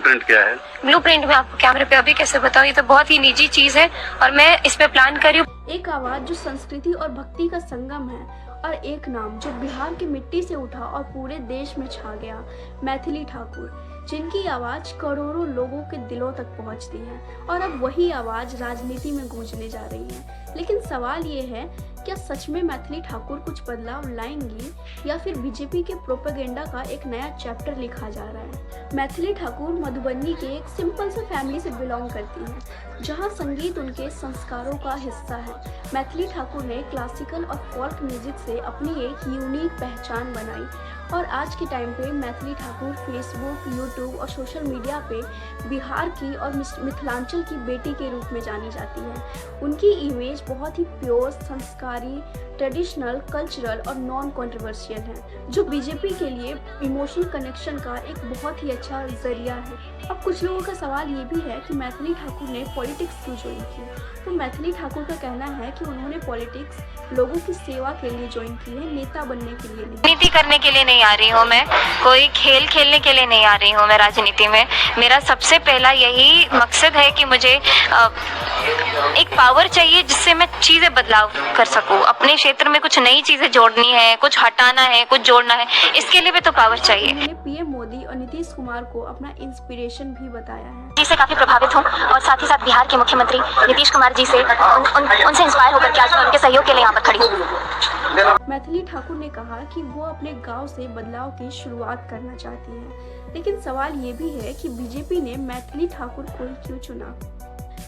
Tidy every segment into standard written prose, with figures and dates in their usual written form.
Blueprint क्या है? Blueprint में आपको कैमरे पे अभी कैसे बताऊं, ये तो बहुत ही निजी चीज है और मैं इस पे प्लान कर रही हूँ। एक आवाज जो संस्कृति और भक्ति का संगम है, और एक नाम जो बिहार की मिट्टी से उठा और पूरे देश में छा गया, मैथिली ठाकुर, जिनकी आवाज करोड़ों लोगों के दिलों तक पहुंचती है और अब वही आवाज राजनीति में गूंजने जा रही है। लेकिन सवाल ये है, क्या सच में मैथिली ठाकुर कुछ बदलाव लाएंगी या फिर बीजेपी के प्रोपेगेंडा का एक नया चैप्टर लिखा जा रहा है? मैथिली ठाकुर मधुबनी के एक सिंपल से फैमिली से बिलोंग करती हैं, जहां संगीत उनके संस्कारों का हिस्सा है। मैथिली ठाकुर ने क्लासिकल और फोल्क म्यूजिक से अपनी एक यूनिक पहचान बनाई और आज के टाइम पे मैथिली ठाकुर फेसबुक, यूट्यूब और सोशल मीडिया पे बिहार की और मिथिलांचल की बेटी के रूप में जानी जाती है। उनकी इमेज बहुत ही प्योर, संस्कारी, ट्रेडिशनल, कल्चरल और नॉन कंट्रोवर्शियल है, जो बीजेपी के लिए इमोशनल कनेक्शन का एक बहुत ही अच्छा जरिया है। अब कुछ लोगों का सवाल ये भी है कि मैथिली ठाकुर ने पॉलिटिक्स क्यों ज्वाइन की? तो मैथिली ठाकुर का कहना है कि उन्होंने पॉलिटिक्स लोगों की सेवा के लिए ज्वाइन की है, नेता बनने के लिए नहीं। राजनीति करने के लिए नहीं आ रही हूँ मैं, कोई खेल खेलने के लिए नहीं आ रही हूँ मैं राजनीति में। मेरा सबसे पहला यही मकसद है कि मुझे एक पावर चाहिए जिससे मैं चीज़ें बदलाव कर सकूँ। अपने क्षेत्र में कुछ नई चीज़ें जोड़नी है, कुछ हटाना है, कुछ जोड़ना है, इसके लिए भी तो पावर चाहिए। उन्होंने पीएम मोदी और नीतीश कुमार को अपना इंस्पिरेशन भी बताया है। जिससे काफी प्रभावित हूँ और साथ ही साथ बिहार के मुख्यमंत्री नीतीश कुमार जी से उनसे इंस्पायर होकर के आज मैं उनके सहयोग के लिए यहाँ पर खड़ी हूँ। मैथिली ठाकुर ने कहा कि वो अपने गांव से बदलाव की शुरुआत करना चाहती है, लेकिन सवाल ये भी है कि बीजेपी ने मैथिली ठाकुर को ही क्यों चुना?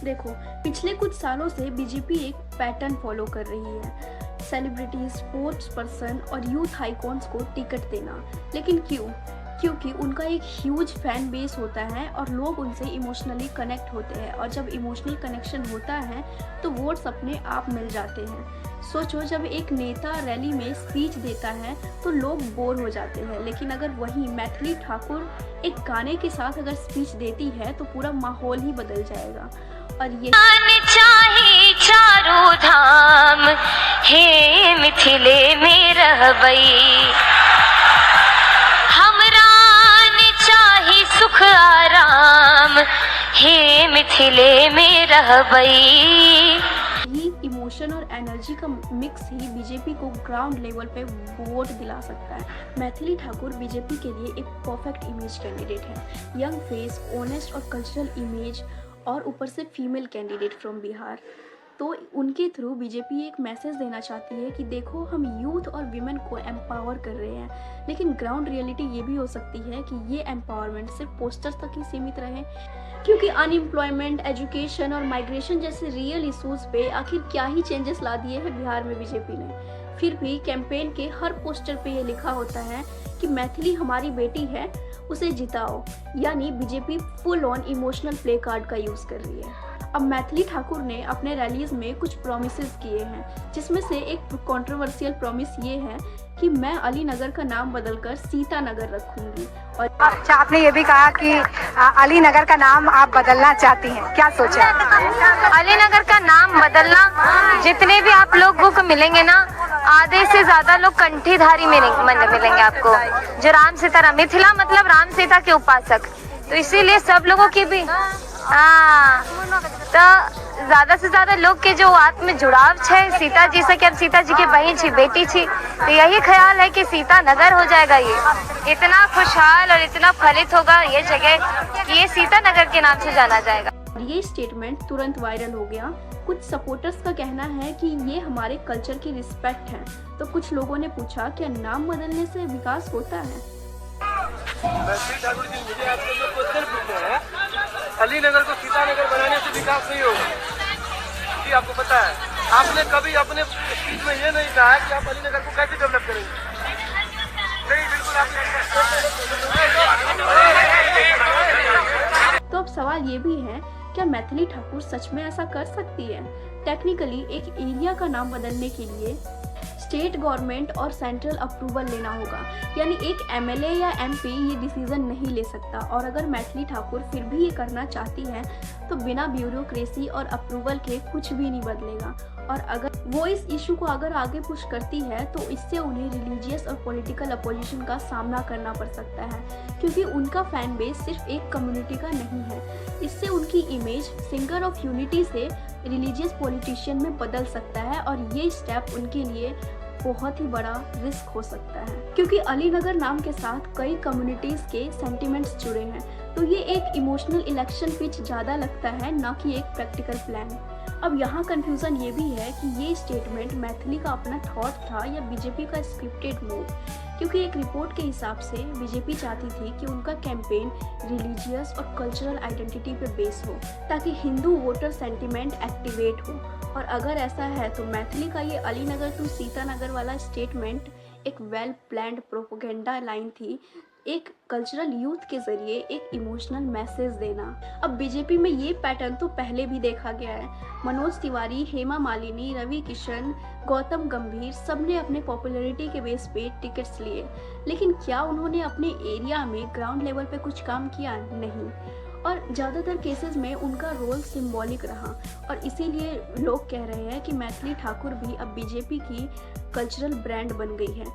देखो, पिछले कुछ सालों से बीजेपी एक पैटर्न फॉलो कर रही है, सेलिब्रिटी, स्पोर्ट्स पर्सन और यूथ आइकॉन्स को टिकट देना। लेकिन क्यों? क्योंकि उनका एक ह्यूज फैन बेस होता है और लोग उनसे इमोशनली कनेक्ट होते हैं, और जब इमोशनल कनेक्शन होता है तो वोट्स अपने आप मिल जाते हैं। सोचो, जब एक नेता रैली में स्पीच देता है तो लोग बोर हो जाते हैं, लेकिन अगर वही मैथिली ठाकुर एक गाने के साथ अगर स्पीच देती है तो पूरा माहौल ही बदल जाएगा। और ये चाहे चारों धाम हे मिथिले में रहबई, सुख आराम हे मिथिले में रहबई। ये इमोशन और एनर्जी का मिक्स ही बीजेपी को ग्राउंड लेवल पे वोट दिला सकता है। मैथिली ठाकुर बीजेपी के लिए एक परफेक्ट इमेज कैंडिडेट है, यंग फेस, ऑनेस्ट और कल्चरल इमेज, और ऊपर से फीमेल कैंडिडेट फ्रॉम बिहार। तो उनके थ्रू बीजेपी एक मैसेज देना चाहती है कि देखो, हम यूथ और विमेन को एम्पावर कर रहे हैं, लेकिन ग्राउंड रियलिटी ये भी हो सकती है कि ये एम्पावरमेंट सिर्फ पोस्टर्स तक ही सीमित रहे, क्योंकि अनएम्प्लॉयमेंट, एजुकेशन और माइग्रेशन जैसे रियल इशूज़ पे आखिर क्या ही चेंजेस ला दिए हैं बिहार में बीजेपी ने। फिर भी कैंपेन के हर पोस्टर पे ये लिखा होता है कि मैथिली हमारी बेटी है, उसे जिताओ, यानी BJP full on emotional play card का यूज़ कर रही है। अब मैथिली ठाकुर ने अपने रैलीज में कुछ प्रॉमिसेस किए हैं, जिसमें से एक कंट्रोवर्शियल प्रॉमिस ये है कि मैं अलीनगर का नाम बदलकर सीतानगर रखूंगी। और अच्छा, आपने ये भी कहा कि अलीनगर का नाम आप बदलना चाहती हैं, क्या सोचा? अलीनगर का नाम बदलना, जितने भी आप लोगों को मिलेंगे ना, आधे से ज्यादा लोग कंठीधारी मिलेंगे आपको, जो राम सीता, मिथिला मतलब राम सीता के उपासक, तो इसीलिए सब लोगों की भी तो ज्यादा से ज्यादा लोग के जो आत्म जुड़ाव है सीता जी से, कि अब सीता जी की बहन छी, बेटी छी, तो यही ख्याल है कि सीता नगर हो जाएगा। ये इतना खुशहाल और इतना फलित होगा ये जगह कि ये सीता नगर के नाम से जाना जाएगा। ये स्टेटमेंट तुरंत वायरल हो गया। कुछ सपोर्टर्स का कहना है कि ये हमारे कल्चर की रिस्पेक्ट है, तो कुछ लोगों ने पूछा, क्या नाम बदलने से विकास होता है? मैथिली ठाकुर जी, मुझे आप लोगों को सिर्फ पूछना है, अलीनगर को सीतानगर बनाने से विकास नहीं होगा कि आपको पता है? आपने कभी अपने स्पीच में ये नहीं कहा कि आप अलीनगर को कैसे डेवलप करेंगे? नहीं, बिल्कुल आपने। तो अब सवाल ये भी है, क्या मैथिली ठाकुर सच में ऐसा कर सकती है? टेक्निकली एक एरिया का नाम बदलने के लिए स्टेट गवर्नमेंट और सेंट्रल अप्रूवल लेना होगा, यानी एक एमएलए या एमपी ये डिसीजन नहीं ले सकता। और अगर मैथिली ठाकुर फिर भी ये करना चाहती है तो बिना ब्यूरोक्रेसी और अप्रूवल के कुछ भी नहीं बदलेगा। और अगर वो इस इशू को अगर आगे पुश करती है तो इससे उन्हें रिलीजियस और पॉलिटिकल अपोजिशन का सामना करना पड़ सकता है, क्योंकि उनका फैन बेस सिर्फ एक कम्युनिटी का नहीं है। इससे उनकी इमेज सिंगर ऑफ यूनिटी से रिलीजियस पॉलिटिशियन में बदल सकता है और ये स्टेप उनके लिए बहुत ही बड़ा रिस्क हो सकता है, क्योंकि अलीनगर नाम के साथ कई कम्युनिटीज के सेंटिमेंट्स जुड़े हैं। तो ये एक इमोशनल इलेक्शन पिच ज़्यादा लगता है, ना कि एक प्रैक्टिकल प्लान। अब यहाँ कंफ्यूजन ये भी है कि ये स्टेटमेंट मैथिली का अपना थॉट था या बीजेपी का स्क्रिप्टेड मूव, क्योंकि एक रिपोर्ट के हिसाब से बीजेपी चाहती थी कि उनका कैंपेन रिलीजियस और कल्चरल आइडेंटिटी पे बेस हो ताकि हिंदू वोटर सेंटिमेंट एक्टिवेट हो। और अगर ऐसा है तो मैथिली का ये अलीनगर टू सीतानगर वाला स्टेटमेंट एक वेल प्लान्ड प्रोपेगेंडा लाइन थी, एक कल्चरल यूथ के जरिए एक इमोशनल मैसेज देना। अब बीजेपी में ये पैटर्न तो पहले भी देखा गया है। मनोज तिवारी, हेमा मालिनी, रवि किशन, गौतम गंभीर सबने अपने पॉपुलैरिटी के बेस पे टिकट्स लिए, लेकिन क्या उन्होंने अपने एरिया में ग्राउंड लेवल पे कुछ काम किया? नहीं। और ज़्यादातर केसेस में उनका रोल सिंबॉलिक रहा और इसीलिए लोग कह रहे हैं कि मैथिली ठाकुर भी अब बीजेपी की कल्चरल ब्रांड बन गई है,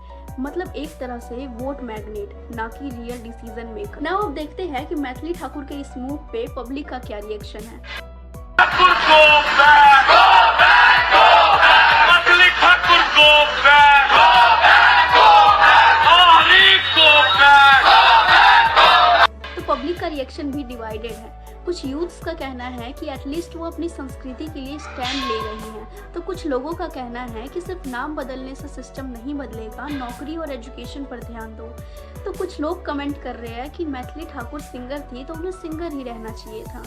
मतलब एक तरह से वोट मैग्नेट, ना कि रियल डिसीजन मेकर। नाउ अब देखते हैं कि मैथिली ठाकुर के इस मूव पे पब्लिक का क्या रिएक्शन है। तो पब्लिक का रिएक्शन भी डिवाइडेड है। कुछ यूथ्स का कहना है कि एटलीस्ट वो अपनी संस्कृति के लिए स्टैंड ले रही हैं, तो कुछ लोगों का कहना है कि सिर्फ नाम बदलने से सिस्टम नहीं बदलेगा, नौकरी और एजुकेशन पर ध्यान दो। तो कुछ लोग कमेंट कर रहे हैं कि मैथिली ठाकुर सिंगर थी तो उन्हें सिंगर ही रहना चाहिए था।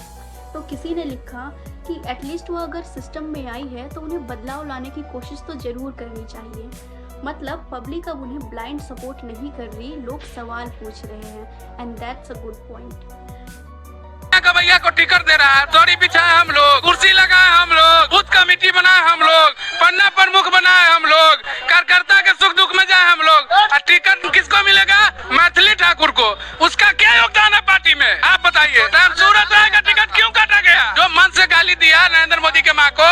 तो किसी ने लिखा कि एटलीस्ट वो अगर सिस्टम में आई है तो उन्हें बदलाव लाने की कोशिश तो जरूर करनी चाहिए। मतलब पब्लिक अब उन्हें ब्लाइंड सपोर्ट नहीं कर रही, लोग सवाल पूछ रहे हैं, and that's a good point. भैया को टिकट दे रहा है, दौरी बिछाए हम लोग, कुर्सी लगाए हम लोग, बूथ कमेटी बनाए हम लोग, पन्ना प्रमुख बनाए हम लोग, कार्यकर्ता के सुख दुख में जाए हम लोग। और टिकट किसको मिलेगा? मैथिली ठाकुर को। उसका क्या योगदान है पार्टी में, आप बताइए। सूरत राय का टिकट क्यों काटा गया? जो मन से गाली दिया नरेंद्र मोदी के माँ को,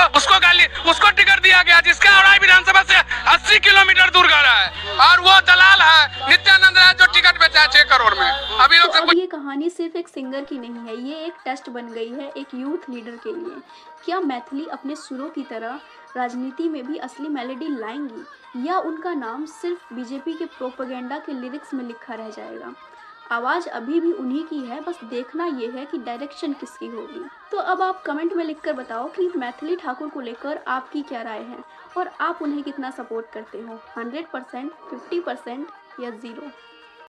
उसको टिकट दिया गया, जिसका औराई विधानसभा से 80 किलोमीटर दूर का रहा है। और वो दलाल है नित्यानंद राय जो टिकट बेचा 6 करोड़ में। अभी लोग तो अब ये कहानी सिर्फ एक सिंगर की नहीं है, ये एक टेस्ट बन गई है एक यूथ लीडर के लिए। क्या मैथिली अपने सुरों की तरह राजनीति में भी असली मेलोडी लाएंगी, या उनका नाम सिर्फ बीजेपी के प्रोपेगेंडा के लिरिक्स में लिखा रह जाएगा? आवाज़ अभी भी उन्हीं की है, बस देखना ये है कि डायरेक्शन किसकी होगी। तो अब आप कमेंट में लिखकर बताओ कि मैथिली ठाकुर को लेकर आपकी क्या राय है और आप उन्हें कितना सपोर्ट करते हो, 100%, 50% या 0।